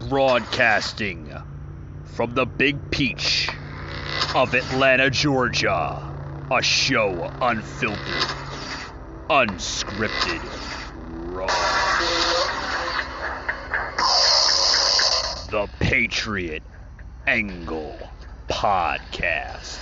Broadcasting from the Big Peach of Atlanta, Georgia. A show unfiltered, unscripted, raw. The Patriot Angle Podcast.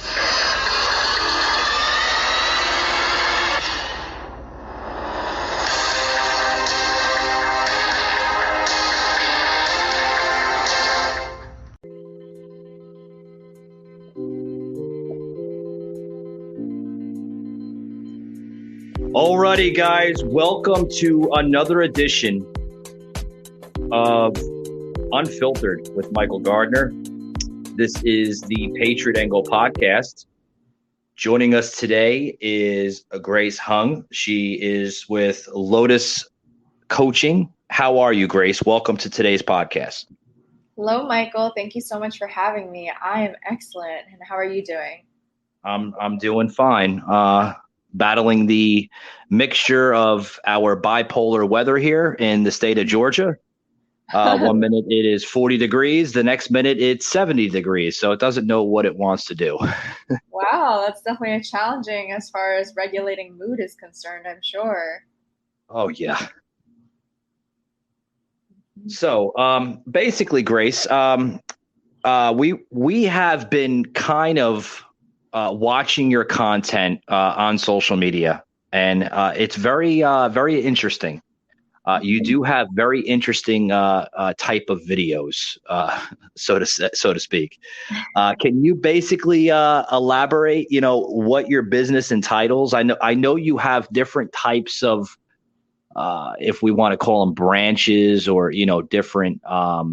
Alrighty, guys, welcome to another edition of Unfiltered with Michael Gardner. This is the Patriot Angle Podcast. Joining us today is Grace Huang. She is with Lotus Coaching. How are you, Grace? Welcome to today's podcast. Hello, Michael. Thank you so much for having me. I am excellent. And how are you doing? I'm doing fine. Battling the mixture of our bipolar weather here in the state of Georgia. 1 minute it is 40 degrees. The next minute it's 70 degrees. So it doesn't know what it wants to do. Wow, that's definitely challenging as far as regulating mood is concerned, I'm sure. Oh, yeah. So basically, Grace, we have been kind of watching your content on social media, and it's very interesting. You do have very interesting type of videos, so to speak. Can you basically elaborate? What your business entitles? I know you have different types of, if we want to call them branches, or different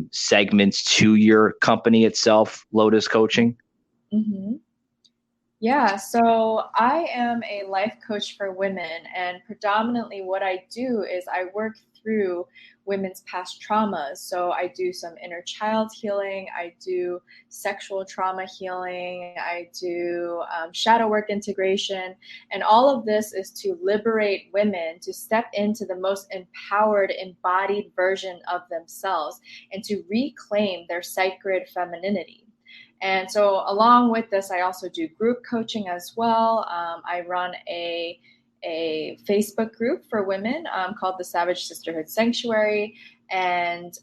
segments to your company itself, Lotus Coaching. Mm-hmm. Yeah, so I am a life coach for women, and predominantly what I do is I work through women's past traumas. So I do some inner child healing, I do sexual trauma healing, I do shadow work integration, and all of this is to liberate women to step into the most empowered, embodied version of themselves and to reclaim their sacred femininity. And so along with this, I also do group coaching as well. I run a Facebook group for women called the Savage Sisterhood Sanctuary. And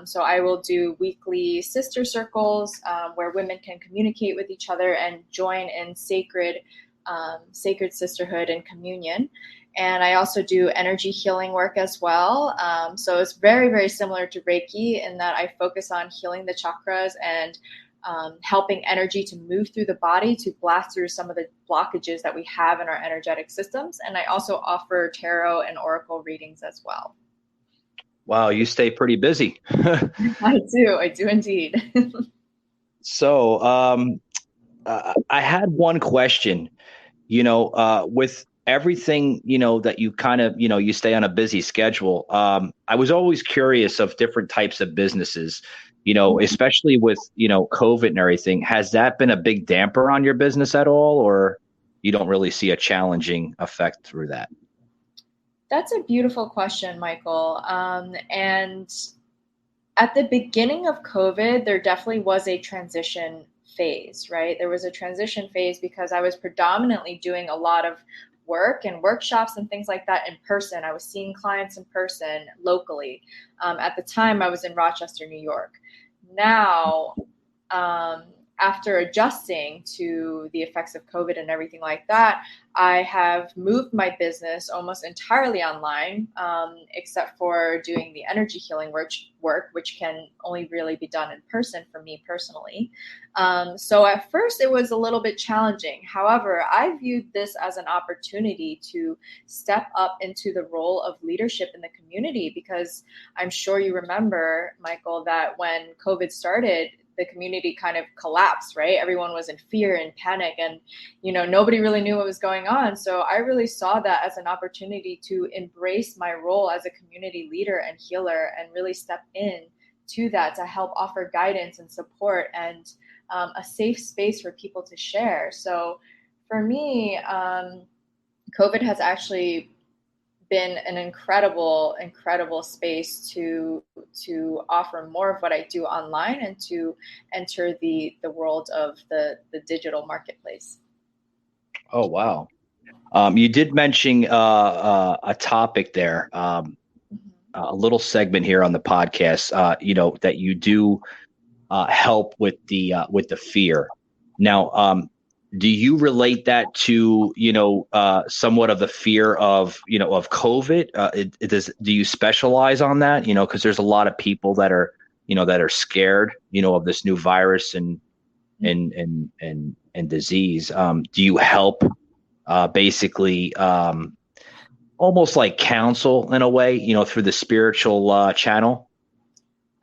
so I will do weekly sister circles where women can communicate with each other and join in sacred sisterhood and communion. And I also do energy healing work as well. So it's very, very similar to Reiki in that I focus on healing the chakras and helping energy to move through the body to blast through some of the blockages that we have in our energetic systems. And I also offer tarot and oracle readings as well. Wow, you stay pretty busy. I do indeed. So I had one question, with everything, that you kind of, you stay on a busy schedule. I was always curious of different types of businesses, especially with, COVID and everything. Has that been a big damper on your business at all, or you don't really see a challenging effect through that? That's a beautiful question, Michael. And at the beginning of COVID, there definitely was a transition phase, right? There was a transition phase because I was predominantly doing a lot of work and workshops and things like that in person. I was seeing clients in person locally. At the time, I was in Rochester, New York. Now, after adjusting to the effects of COVID and everything like that, I have moved my business almost entirely online, except for doing the energy healing work, which can only really be done in person for me personally. So at first it was a little bit challenging. However, I viewed this as an opportunity to step up into the role of leadership in the community, because I'm sure you remember, Michael, that when COVID started, the community kind of collapsed, right? Everyone was in fear and panic, and, nobody really knew what was going on. So I really saw that as an opportunity to embrace my role as a community leader and healer and really step in to that to help offer guidance and support and a safe space for people to share. So for me, COVID has actually been an incredible space to offer more of what I do online and to enter the world of the digital marketplace. Oh, wow. You did mention a topic there, a little segment here on the podcast, that you do help with the fear. Now, do you relate that to, somewhat of the fear of, of COVID? Do you specialize on that? Because there's a lot of people that are, that are scared, of this new virus and disease. Do you help basically almost like counsel in a way, through the spiritual channel?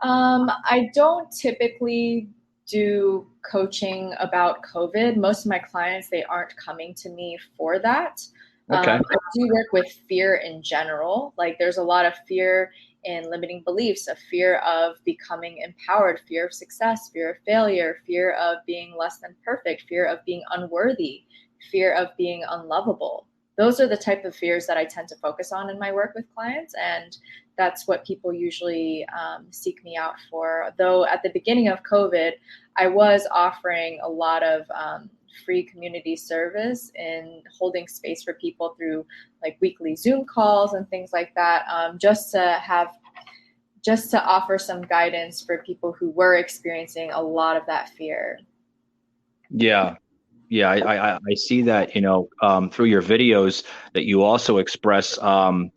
I don't typically do coaching about COVID. Most of my clients, they aren't coming to me for that. Okay. I do work with fear in general. Like there's a lot of fear in limiting beliefs, a fear of becoming empowered, fear of success, fear of failure, fear of being less than perfect, fear of being unworthy, fear of being unlovable. Those are the type of fears that I tend to focus on in my work with clients. And that's what people usually seek me out for. Though at the beginning of COVID, I was offering a lot of free community service in holding space for people through like weekly Zoom calls and things like that, just to offer some guidance for people who were experiencing a lot of that fear. Yeah. Yeah, I see that, through your videos that you also express, that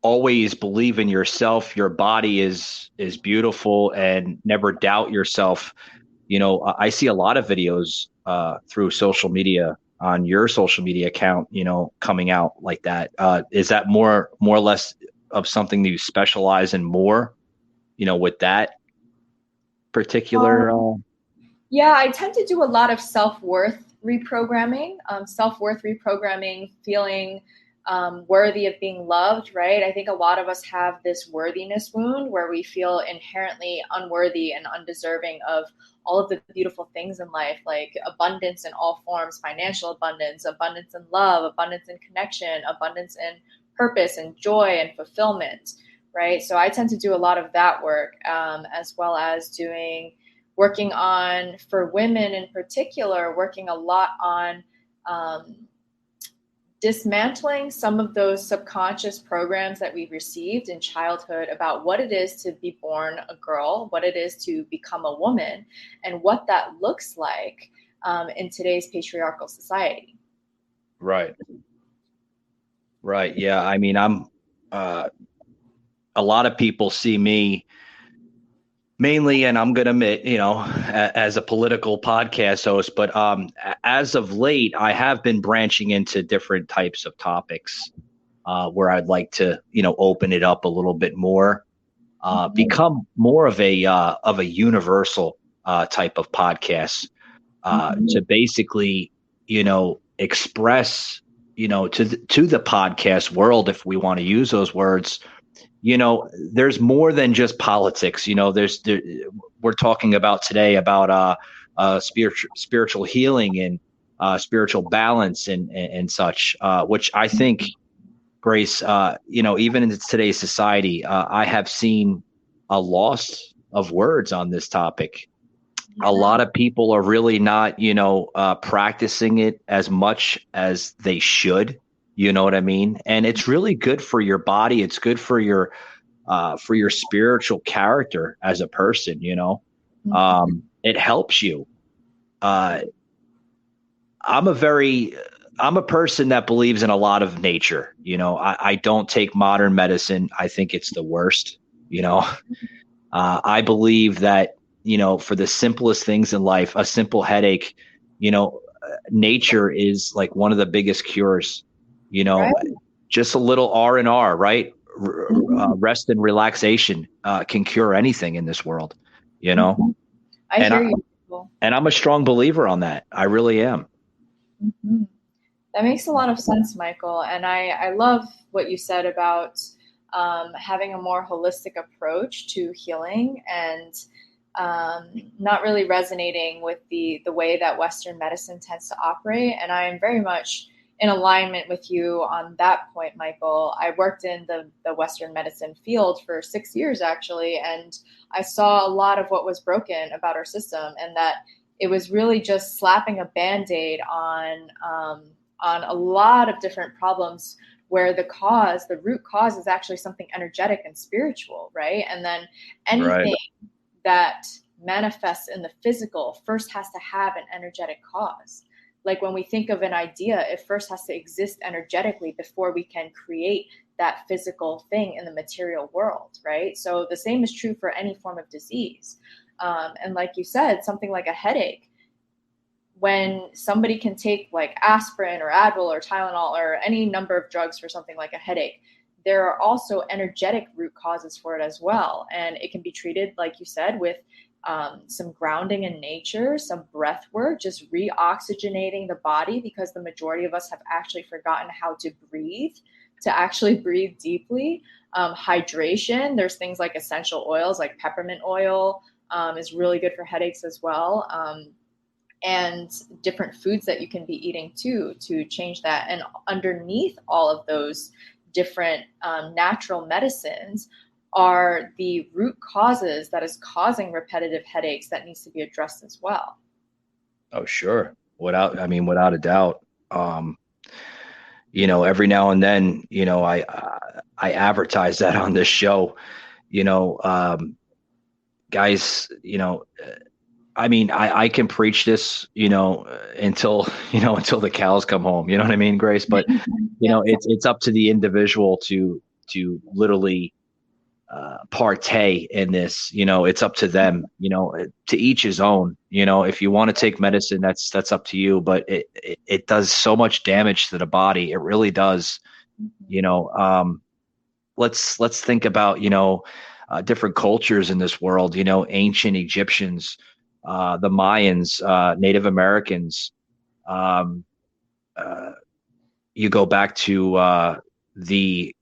always believe in yourself. Your body is beautiful and never doubt yourself. I see a lot of videos through social media on your social media account, coming out like that. Is that more or less of something that you specialize in more, with that particular? Yeah, I tend to do a lot of self-worth reprogramming, feeling worthy of being loved, right? I think a lot of us have this worthiness wound where we feel inherently unworthy and undeserving of all of the beautiful things in life, like abundance in all forms, financial abundance, abundance in love, abundance in connection, abundance in purpose and joy and fulfillment, right? So I tend to do a lot of that work, as well as working on, for women in particular, working a lot on dismantling some of those subconscious programs that we received in childhood about what it is to be born a girl, what it is to become a woman, and what that looks like in today's patriarchal society. Right. Right. Yeah. I mean, a lot of people see me mainly, and I'm going to admit, as a political podcast host, but as of late, I have been branching into different types of topics where I'd like to, open it up a little bit more, become more of a universal type of podcast to basically, express, to the podcast world, if we want to use those words. There's more than just politics. We're talking about today about spiritual healing and spiritual balance and such, which I think, Grace, even in today's society, I have seen a loss of words on this topic. A lot of people are really not, practicing it as much as they should. You know what I mean? And it's really good for your body. It's good for your spiritual character as a person. It helps you. I'm a person that believes in a lot of nature. I don't take modern medicine. I think it's the worst. I believe that, for the simplest things in life, a simple headache, nature is like one of the biggest cures. Right. Just a little R&R, right? Rest and relaxation can cure anything in this world, I hear you. And I'm a strong believer on that. I really am. Mm-hmm. That makes a lot of sense, Michael. And I love what you said about having a more holistic approach to healing and not really resonating with the way that Western medicine tends to operate. And I am very much in alignment with you on that point, Michael. I worked in the Western medicine field for 6 years, actually, and I saw a lot of what was broken about our system, and that it was really just slapping a Band-Aid on a lot of different problems where the root cause is actually something energetic and spiritual, right? And then Right. anything that manifests in the physical first has to have an energetic cause. Like when we think of an idea, it first has to exist energetically before we can create that physical thing in the material world, right? So the same is true for any form of disease. And like you said, something like a headache, when somebody can take like aspirin or Advil or Tylenol or any number of drugs for something like a headache, there are also energetic root causes for it as well. And it can be treated, like you said, with some grounding in nature, some breath work, just re-oxygenating the body, because the majority of us have actually forgotten how to breathe, to actually breathe deeply. Hydration, there's things like essential oils, like peppermint oil is really good for headaches as well. And different foods that you can be eating too to change that. And underneath all of those different natural medicines are the root causes that is causing repetitive headaches that needs to be addressed as well. Oh, sure. Without a doubt. Every now and then, I advertise that on this show, you know, guys, I can preach this, until the cows come home. You know what I mean, Grace? But Yeah. it's up to the individual to literally partay in this. It's up to them. To each his own. If you want to take medicine, that's up to you. But it does so much damage to the body. It really does. You know, let's think about different cultures in this world. Ancient Egyptians, the Mayans, Native Americans. Um, you go back to the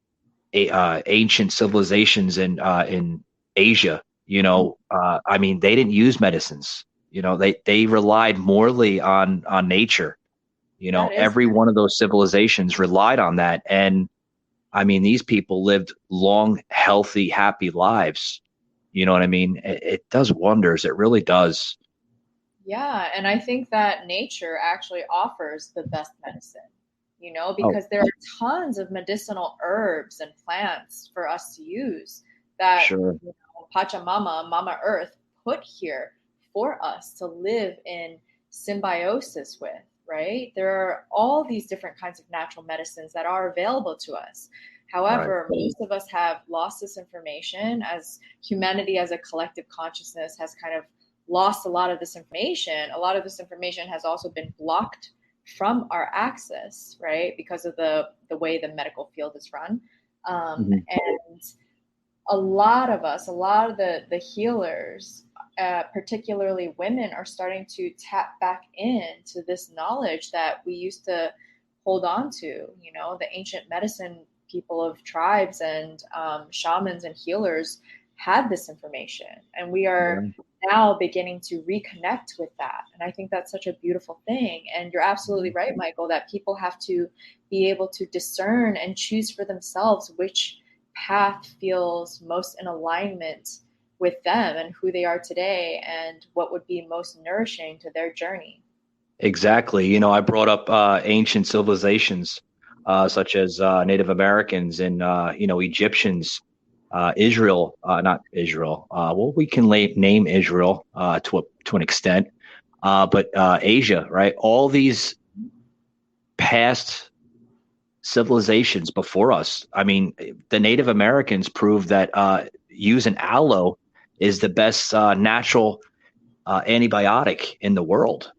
ancient civilizations in Asia. They didn't use medicines. They relied morely on nature. That is, Every one of those civilizations relied on that, and these people lived long, healthy, happy lives. You know what I mean? It does wonders. It really does. yeah. And I think that nature actually offers the best medicine, Oh, because there are tons of medicinal herbs and plants for us to use that, sure. Pachamama, Mama Earth, put here for us to live in symbiosis with, right? There are all these different kinds of natural medicines that are available to us. Right. However, most of us have lost this information as humanity, as a collective consciousness, has kind of lost a lot of this information. A lot of this information has also been blocked from our access, right? Because of the way the medical field is run. Mhm. And a lot of us, a lot of the healers, particularly women, are starting to tap back into this knowledge that we used to hold on to. The ancient medicine people of tribes and shamans and healers had this information, and we are Yeah. now beginning to reconnect with that. And I think that's such a beautiful thing. And you're absolutely right, Michael, that people have to be able to discern and choose for themselves which path feels most in alignment with them and who they are today and what would be most nourishing to their journey. Exactly. I brought up ancient civilizations, such as Native Americans and Egyptians, Israel, not Israel. Well, we can name Israel to an extent, but Asia, right? All these past civilizations before us. The Native Americans proved that using aloe is the best natural antibiotic in the world.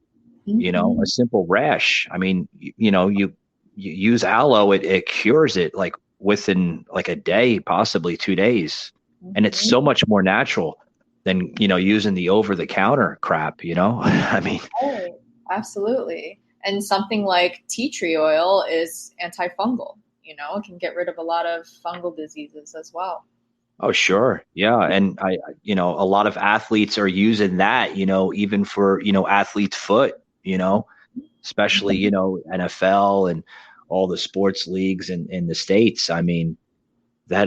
A Mm-hmm. simple rash. You use aloe, it cures it like within like a day, possibly 2 days. And it's Mm-hmm. so much more natural than, using the over the counter crap, Oh, absolutely. And something like tea tree oil is antifungal, it can get rid of a lot of fungal diseases as well. oh, sure. Yeah. And a lot of athletes are using that, even for, athlete's foot, especially, NFL and all the sports leagues in the States. I mean, that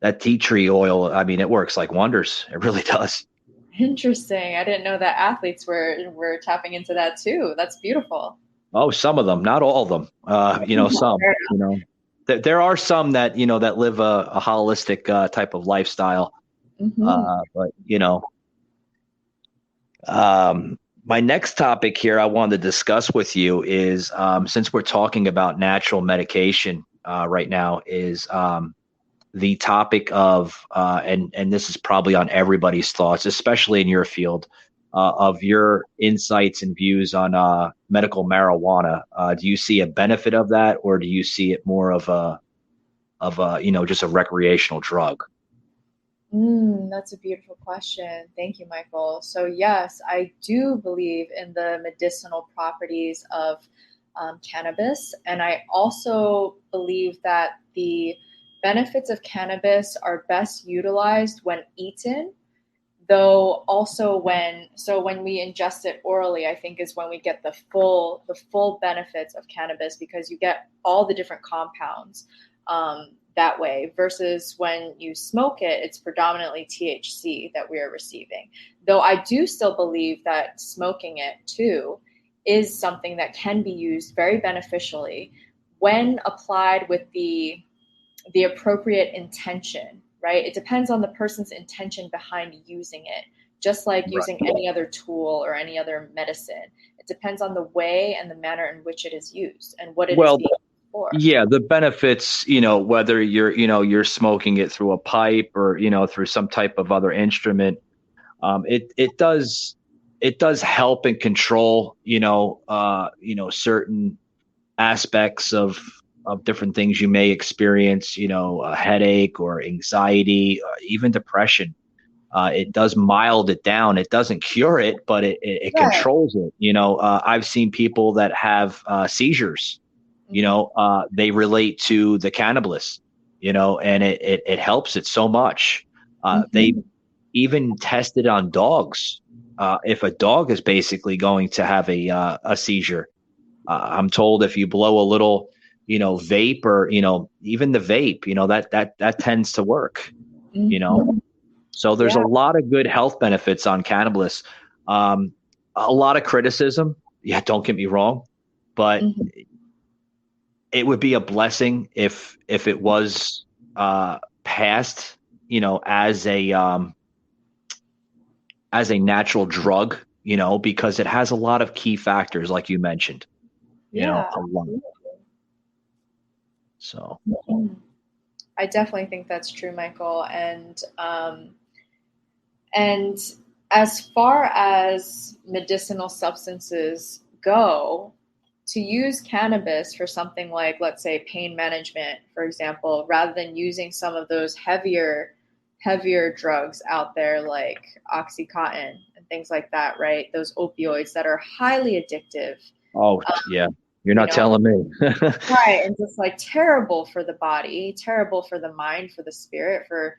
that tea tree oil, I mean, it works like wonders. It really does. Interesting. I didn't know that athletes were tapping into that too. That's beautiful. Oh, some of them, not all of them. Some. Fair There are some that that live a holistic type of lifestyle. enough. Hmm. But my next topic here I wanted to discuss with you is since we're talking about natural medication right now, is the topic of and this is probably on everybody's thoughts, especially in your field, of your insights and views on medical marijuana. Do you see a benefit of that, or do you see it more of a just a recreational drug? That's a beautiful question. Thank you, Michael. So, yes, I do believe in the medicinal properties of cannabis. And I also believe that the benefits of cannabis are best utilized when eaten, though also when we ingest it orally, I think is when we get the full benefits of cannabis, because you get all the different compounds that way, versus when you smoke it, it's predominantly THC that we are receiving. Though I do still believe that smoking it too is something that can be used very beneficially when applied with the appropriate intention, right? It depends on the person's intention behind using it, just like Right. using any other tool or any other medicine. It depends on the way and the manner in which it is used and what it is Well, being used for. yeah, the benefits, whether you're smoking it through a pipe or, through some type of other instrument, it does help and control, certain aspects of different things you may experience, a headache or anxiety, even depression. It does mild it down. It doesn't cure it, but it Right. controls it. I've seen people that have seizures. Mm-hmm. They relate to the cannabis. And it helps it so much. They Mm-hmm. even tested on dogs. If a dog is basically going to have a seizure, I'm told if you blow a little, vape, or even the vape, that tends to work. You know, Mm-hmm. so there's a Yeah. lot of good health benefits on cannabis. Um, a lot of criticism. Yeah, don't get me wrong, but Mm-hmm. it would be a blessing if it was passed, as a natural drug, because it has a lot of key factors, like you mentioned, Yeah. a lot. So, Mhm. I definitely think that's true, Michael. And as far as medicinal substances go, to use cannabis for something like, let's say, pain management, for example, rather than using some of those heavier drugs out there like Oxycontin and things like that, right? Those opioids that are highly addictive, oh yeah, you're you not know, telling me. right, and just like terrible for the body, terrible for the mind, for the spirit, for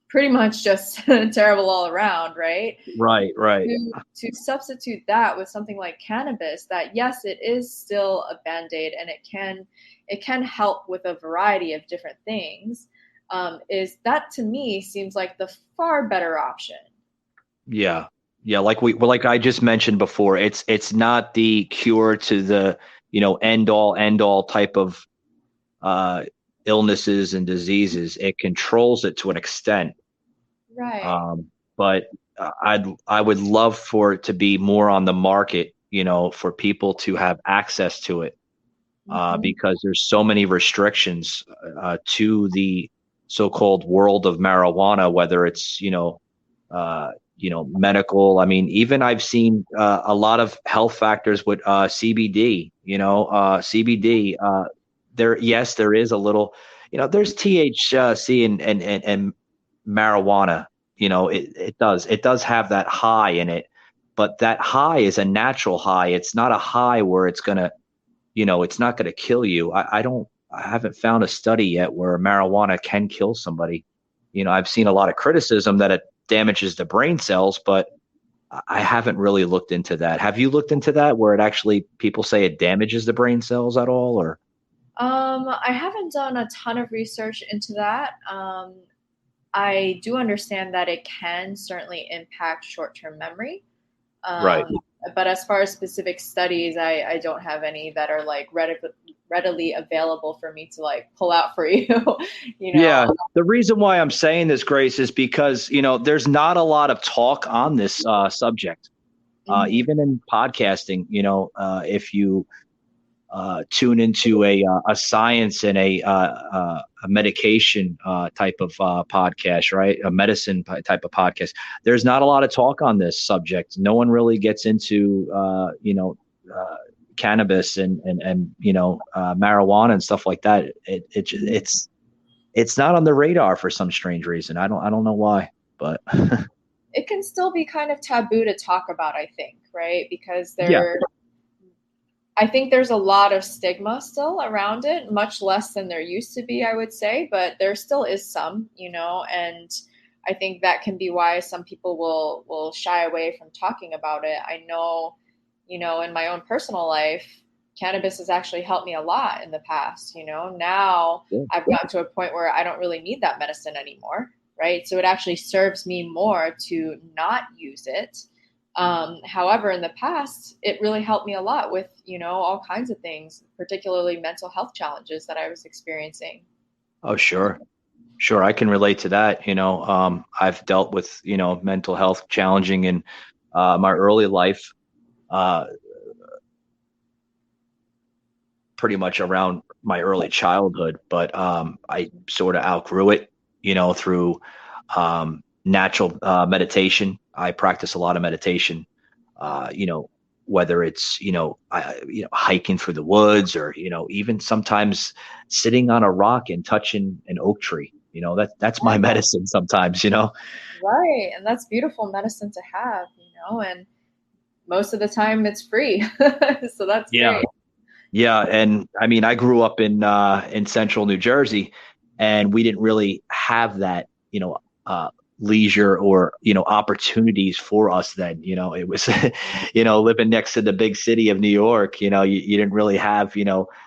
pretty much just terrible all around, right? Right, right. To substitute that with something like cannabis, that yes, it is still a band-aid and it can help with a variety of different things. Is that, to me, seems like the far better option. Yeah. Yeah, like I just mentioned before, it's not the cure to the, end all type of uh illnesses and diseases. It controls it to an extent. Right. Um, but I would love for it to be more on the market, for people to have access to it, Mm-hmm. because there's so many restrictions to the so-called world of marijuana, whether it's medical. I mean, even I've seen a lot of health factors with CBD. CBD. There, yes, there is a little. There's THC and marijuana. It does have that high in it, but that high is a natural high. It's not a high where it's not going to kill you. I haven't found a study yet where marijuana can kill somebody. I've seen a lot of criticism that it damages the brain cells, but I haven't really looked into that. Have you looked into that where it actually people say it damages the brain cells at all or? I haven't done a ton of research into that. I do understand that it can certainly impact short-term memory. Right. Um, but as far as specific studies, I don't have any that are like readily available for me to like pull out for you, you Yeah. know. The reason why I'm saying this, Grace, is because, there's not a lot of talk on this subject. Mhm. Even in podcasting, if you tune into a science and a medication type of podcast, right? A medicine type of podcast. There's not a lot of talk on this subject. No one really gets into, cannabis and marijuana and stuff like that. It's not on the radar for some strange reason. I don't know why, but It can still be kind of taboo to talk about, I think, right? Because yeah, I think there's a lot of stigma still around it, much less than there used to be, I would say, but there still is some, and I think that can be why some people will shy away from talking about it. I know, in my own personal life, cannabis has actually helped me a lot in the past, Now yeah. I've gotten to a point where I don't really need that medicine anymore, right? So it actually serves me more to not use it. However, in the past, it really helped me a lot with, all kinds of things, particularly mental health challenges that I was experiencing. Oh, sure. Sure, I can relate to that. I've dealt with, mental health challenging in my early life, uh, pretty much around my early childhood, but I sort of outgrew it, through natural meditation. I practice a lot of meditation, whether it's, hiking through the woods or, even sometimes sitting on a rock and touching an oak tree. That's my Yeah, medicine sometimes. right. And that's beautiful medicine to have, and most of the time it's free. So that's Yeah. great. Yeah, and I mean, I grew up in central New Jersey, and we didn't really have that, leisure or opportunities for us then. It was, living next to the big city of New York. You didn't really have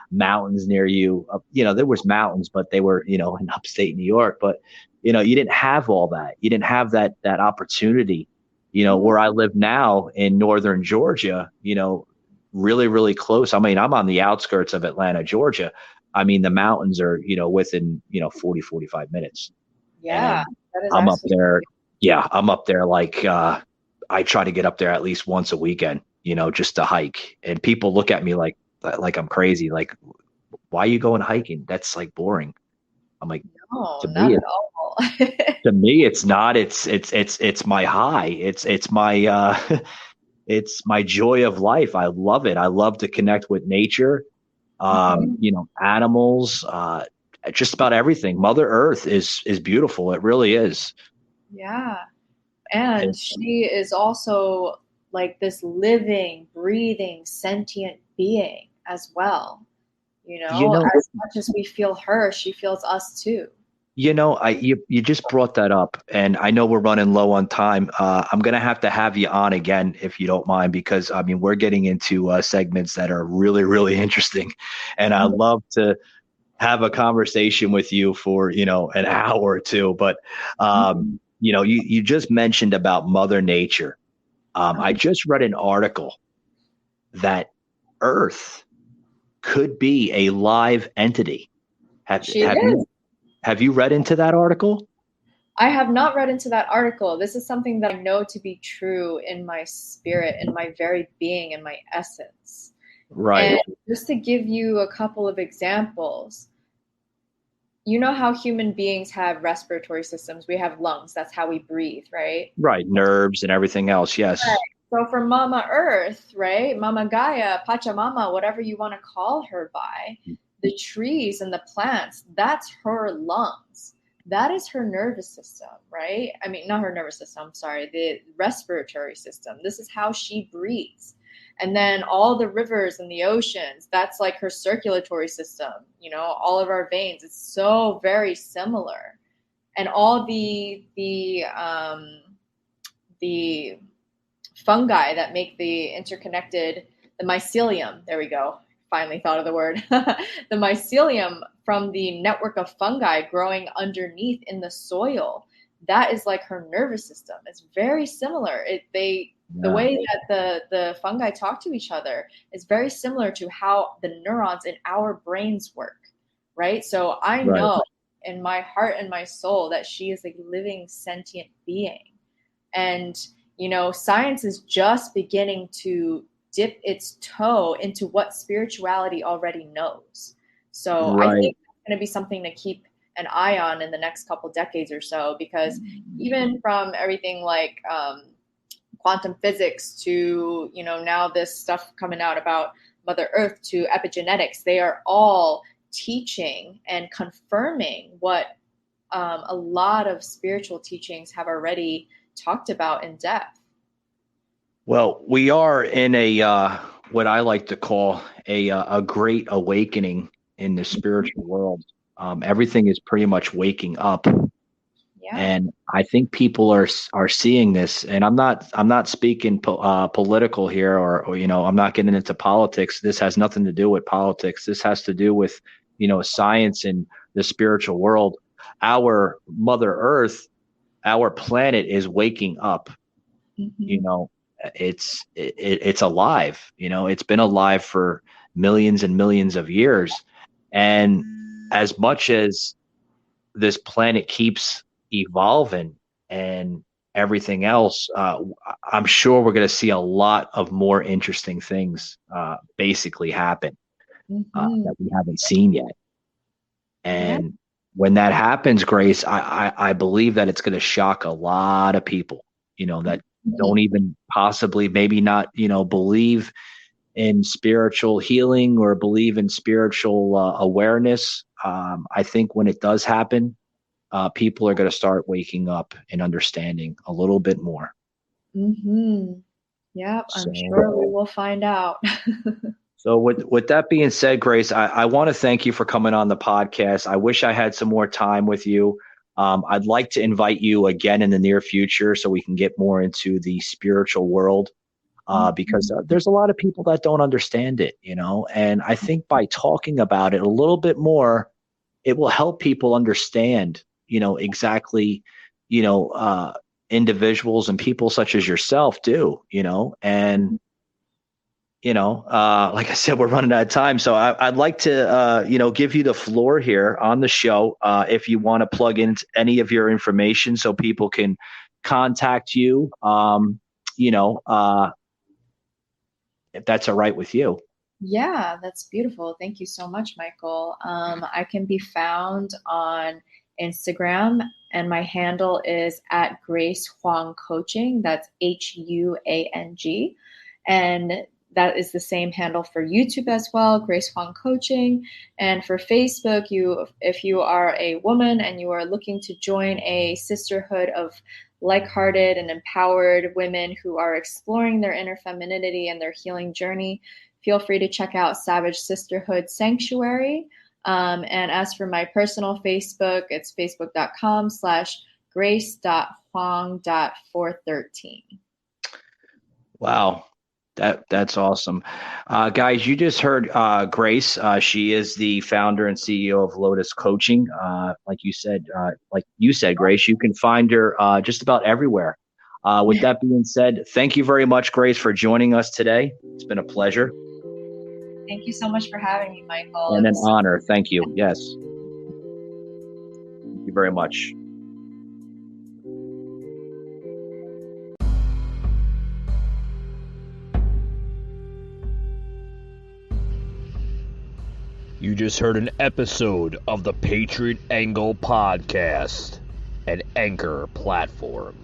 mountains near you. There was mountains, but they were in upstate New York. But you didn't have all that. You didn't have that opportunity. Mhm. Where I live now in northern Georgia, really, really close. I mean, I'm on the outskirts of Atlanta, Georgia. I mean, the mountains are, within, 40, 45 minutes. Yeah, And that is I'm up actually. there. Yeah, I'm up there like, I try to get up there at least once a weekend, just to hike. And people look at me like I'm crazy. Like, why are you going hiking? That's like boring. I'm like, No, to not me, at all. it's not. It's my high. It's my it's my joy of life. I love it. I love to connect with nature, Mhm. animals, just about everything. Mother Earth is beautiful. It really is. Yeah. And And, she is also like this living, breathing, sentient being as well. you know, As much as we feel her, she feels us too. you just brought that up, and I know we're running low on time. I'm gonna have to have you on again if you don't mind, because I mean we're getting into segments that are really, really interesting, and I love to have a conversation with you for an hour or two. But Mhm. you just mentioned about Mother Nature. I just read an article that Earth could be a live entity. Have She have is. you have you read into that article? I have not read into that article. This is something that I know to be true in my spirit, in my very being, in my essence. Right, And just to give you a couple of examples, you know how human beings have respiratory systems? We have lungs. That's how we breathe, right? right. Nerves and everything else. Right. Yes. So for Mama Earth, right? Mama Gaia, Pachamama, whatever you want to call her by, the trees and the plants, that's her lungs. That is her nervous system, right? I mean, not her nervous system, sorry, the respiratory system. This is how she breathes. And then all the rivers and the oceans, that's like her circulatory system, all of our veins. It's so very similar. And all the fungi that make the mycelium. There we go. Finally thought of the word. The mycelium from the network of fungi growing underneath in the soil. That is like her nervous system. It's very similar. The way that the fungi talk to each other is very similar to how the neurons in our brains work, right? So I know in my heart and my soul that she is a living sentient being. And, science is just beginning to dip its toe into what spirituality already knows. So I think it's going to be something to keep an eye on in the next couple decades or so, because even from everything like quantum physics to, now this stuff coming out about Mother Earth to epigenetics, they are all teaching and confirming what a lot of spiritual teachings have already talked about in depth. Well, we are in a what I like to call a great awakening in the spiritual world. Everything is pretty much waking up, and I think people are seeing this. And I'm not speaking political here, or I'm not getting into politics. This has nothing to do with politics. This has to do with science and the spiritual world. Our Mother Earth, our planet is waking up. Mm-hmm. It's alive. It's been alive for millions and millions of years, and as much as this planet keeps evolving and everything else, I'm sure we're going to see a lot of more interesting things basically happen that we haven't seen yet. And when that happens, Grace, I believe that it's going to shock a lot of people, that don't even possibly maybe not, believe in spiritual healing or believe in spiritual awareness. I think when it does happen, people are going to start waking up and understanding a little bit more. Mm-hmm. Yep, I'm sure we will find out. So with that being said, Grace, I want to thank you for coming on the podcast. I wish I had some more time with you. I'd like to invite you again in the near future so we can get more into the spiritual world, because there's a lot of people that don't understand it, and I think by talking about it a little bit more, it will help people understand, exactly, individuals and people such as yourself do, and like I said, we're running out of time. So I'd like to, give you the floor here on the show. If you want to plug in any of your information so people can contact you, if that's all right with you. Yeah, that's beautiful. Thank you so much, Michael. I can be found on Instagram, and my handle is at Grace Huang Coaching. That's HUANG. And that is the same handle for YouTube as well, Grace Huang Coaching. And for Facebook, if you are a woman and you are looking to join a sisterhood of like-hearted and empowered women who are exploring their inner femininity and their healing journey, feel free to check out Savage Sisterhood Sanctuary. And as for my personal Facebook, it's facebook.com/grace.huang.413. Wow. That's awesome. Guys, you just heard Grace. She is the founder and CEO of Lotus Coaching. Like you said, Grace, you can find her just about everywhere. With that being said, thank you very much, Grace, for joining us today. It's been a pleasure. Thank you so much for having me, Michael. And an honor. Thank you. Yes. Thank you very much. You just heard an episode of the Patriot Angle Podcast, an Anchor platform.